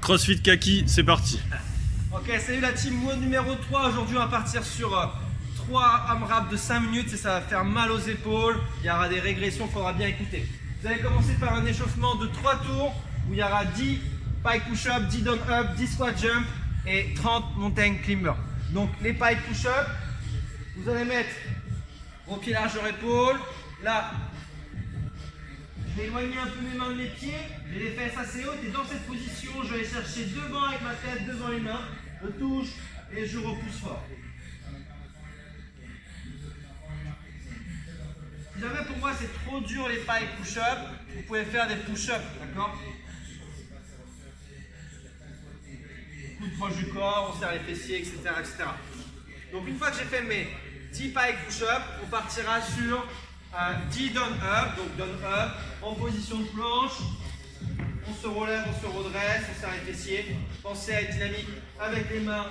CrossFit Kaki, c'est parti. Ok, salut la team WOD numéro 3. Aujourd'hui, on va partir sur 3 AMRAP de 5 minutes et ça va faire mal aux épaules. Il y aura des régressions, il faudra bien écouter. Vous allez commencer par un échauffement de 3 tours où il y aura 10 pike push-up, 10 down-up, 10 squat jump et 30 mountain climber. Donc les pike push-up, vous allez mettre vos pieds largeur épaule. Là, je vais éloigner un peu mes mains de mes pieds, j'ai les fesses assez hautes et dans cette position, je vais chercher devant avec ma tête, devant les mains, je touche et je repousse fort. Si jamais pour moi c'est trop dur les pike push-up, vous pouvez faire des push-up, d'accord? Coup de proche du corps, on serre les fessiers, etc., etc. Donc une fois que j'ai fait mes 10 pike push-up, on partira sur 10 down-up, donc down-up, en position de planche. On se relève, on se redresse, on serre les fessiers. Pensez à être dynamique avec les mains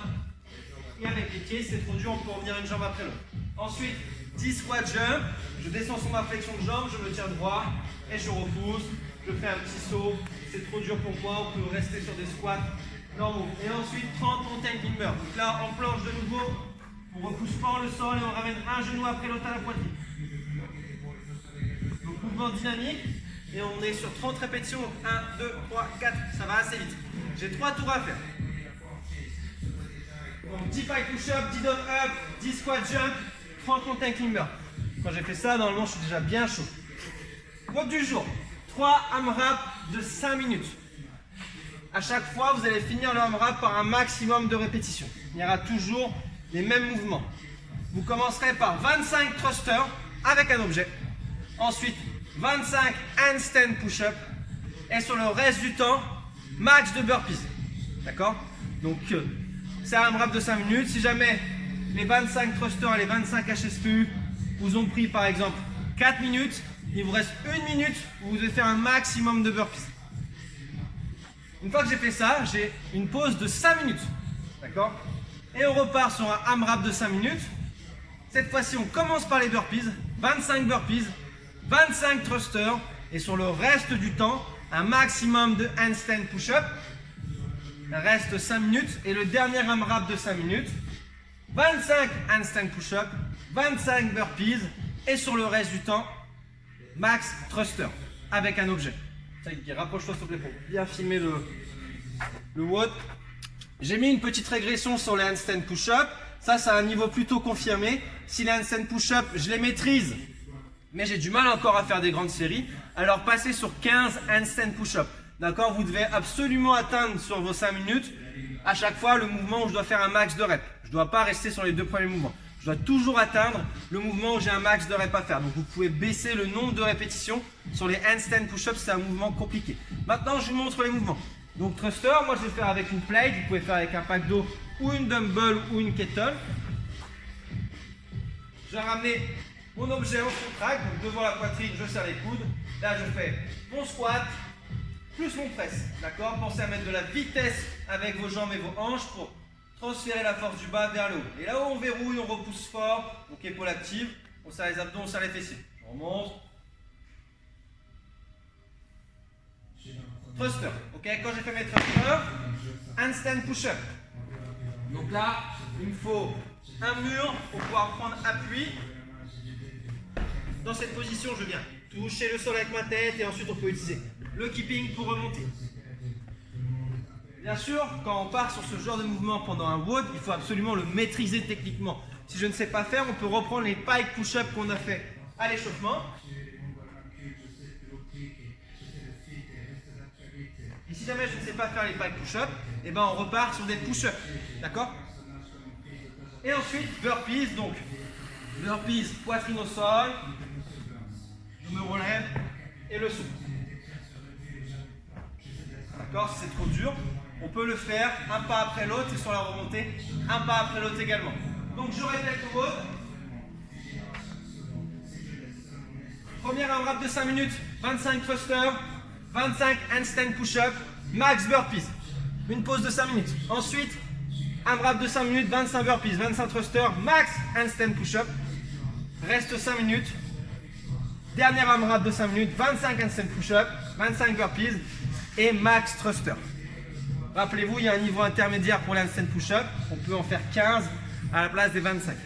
et avec les pieds. C'est trop dur, on peut revenir une jambe après l'autre. Ensuite, 10 squat jump. Je descends sur ma flexion de jambe, je me tiens droit et je repousse. Je fais un petit saut. C'est trop dur pour moi, on peut rester sur des squats normaux. Et ensuite, 30 mountain climber. Donc là, en planche de nouveau, on repousse fort le sol et on ramène un genou après l'autre à la poitrine. Donc mouvement dynamique. Et on est sur 30 répétitions, donc 1, 2, 3, 4, ça va assez vite. J'ai 3 tours à faire. Donc 10 pike push-up, 10 down-up, 10 squat jump, 30 mountain climber. Quand j'ai fait ça, normalement je suis déjà bien chaud. Mode du jour, 3 AMRAP de 5 minutes. À chaque fois, vous allez finir le AMRAP par un maximum de répétitions. Il y aura toujours les mêmes mouvements. Vous commencerez par 25 thrusters avec un objet. Ensuite, 25 handstand push-up et sur le reste du temps, max de burpees. D'accord? Donc, c'est un AMRAP de 5 minutes. Si jamais les 25 thrusters et les 25 HSPU vous ont pris par exemple 4 minutes, il vous reste 1 minute où vous devez faire un maximum de burpees. Une fois que j'ai fait ça, j'ai une pause de 5 minutes. D'accord? Et on repart sur un AMRAP de 5 minutes. Cette fois-ci, on commence par les burpees. 25 burpees. 25 thrusters et sur le reste du temps, un maximum de handstand push-up. Reste 5 minutes et le dernier AMRAP de 5 minutes, 25 handstand push-up, 25 burpees et sur le reste du temps, max thruster avec un objet. Rapproche-toi s'il te plaît pour bien filmer le WOD. J'ai mis une petite régression sur les handstand push-up. Ça, c'est un niveau plutôt confirmé. Si les handstand push-up, je les maîtrise, mais j'ai du mal encore à faire des grandes séries, alors passez sur 15 handstand push-up. D'accord? Vous devez absolument atteindre sur vos 5 minutes à chaque fois le mouvement où je dois faire un max de reps. Je ne dois pas rester sur les 2 premiers mouvements. Je dois toujours atteindre le mouvement où j'ai un max de reps à faire. Donc vous pouvez baisser le nombre de répétitions. Sur les handstand push-up, c'est un mouvement compliqué. Maintenant, je vous montre les mouvements. Donc thruster, moi je vais faire avec une plate. Vous pouvez faire avec un pack d'eau ou une dumbbell ou une kettle. Je vais ramener mon objet au front track, donc devant la poitrine, je serre les coudes. Là, je fais mon squat plus mon press. D'accord? Pensez à mettre de la vitesse avec vos jambes et vos hanches pour transférer la force du bas vers le haut. Et là où on verrouille, on repousse fort. Donc épaule active, on serre les abdos, on serre les fessiers. On remonte. Thruster. Ok? Quand j'ai fait mes thrusters, handstand push-up. Donc là, il me faut un mur pour pouvoir prendre appui. Dans cette position, je viens toucher le sol avec ma tête et ensuite on peut utiliser le keeping pour remonter. Bien sûr, quand on part sur ce genre de mouvement pendant un WOD, il faut absolument le maîtriser techniquement. Si je ne sais pas faire, on peut reprendre les pike push-up qu'on a fait à l'échauffement. Et si jamais je ne sais pas faire les pike push-up, eh ben on repart sur des push-up. D'accord? Et ensuite, burpees. Donc, burpees, poitrine au sol. Je me relève et le saut. D'accord? Si c'est trop dur, on peut le faire un pas après l'autre et sur la remontée, un pas après l'autre également. Donc je répète le WOD. Première AMRAP de 5 minutes, 25 thrusters, 25 handstand push-up, max burpees. Une pause de 5 minutes. Ensuite, AMRAP de 5 minutes, 25 burpees, 25 thrusters, max handstand push-up. Reste 5 minutes. Dernière AMRAP de 5 minutes, 25 handstand push-up, 25 burpees et max thruster. Rappelez-vous, il y a un niveau intermédiaire pour les handstand push-up. On peut en faire 15 à la place des 25.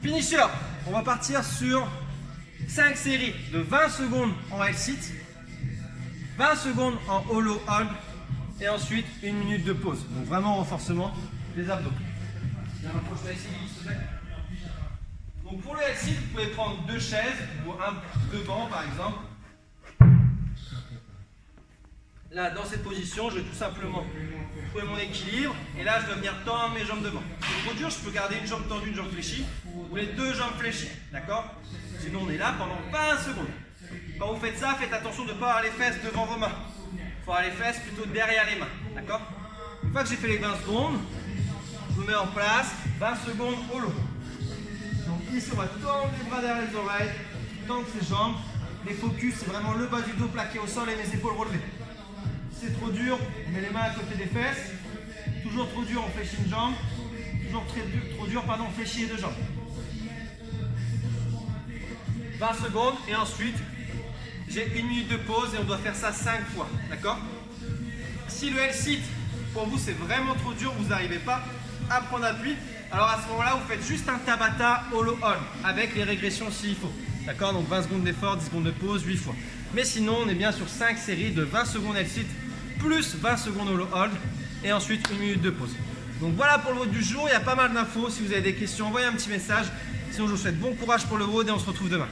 Finisher, on va partir sur 5 séries de 20 secondes en L-sit, 20 secondes en hollow hold et ensuite 1 minute de pause. Donc vraiment renforcement des abdos. Donc pour le L-sit, vous pouvez prendre 2 chaises ou 2 bancs par exemple. Là, dans cette position, je vais tout simplement trouver mon équilibre et là, je dois venir tendre mes jambes devant. C'est trop dur, je peux garder une jambe tendue, une jambe fléchie ou les 2 jambes fléchies, d'accord? Sinon, on est là pendant 20 secondes. Quand vous faites ça, faites attention de ne pas avoir les fesses devant vos mains. Il faut avoir les fesses plutôt derrière les mains, d'accord? Une fois que j'ai fait les 20 secondes, je me mets en place, 20 secondes au lot. Donc ici, on va tendre les bras derrière les oreilles, tendre ses jambes. Les focus, c'est vraiment le bas du dos plaqué au sol et mes épaules relevées. Si c'est trop dur, on met les mains à côté des fesses. Toujours trop dur, on fléchit une jambe. Toujours trop dur, on fléchit les 2 jambes. 20 secondes et ensuite, j'ai 1 minute de pause et on doit faire ça 5 fois, d'accord? Si le L-sit, pour vous, c'est vraiment trop dur, vous n'arrivez pas à prendre appui, alors à ce moment-là, vous faites juste un Tabata hollow hold avec les régressions s'il faut. D'accord? Donc 20 secondes d'effort, 10 secondes de pause, 8 fois. Mais sinon, on est bien sur 5 séries de 20 secondes L-sit plus 20 secondes hollow hold et ensuite 1 minute de pause. Donc voilà pour le WOD du jour, il y a pas mal d'infos. Si vous avez des questions, envoyez un petit message. Sinon, je vous souhaite bon courage pour le WOD et on se retrouve demain.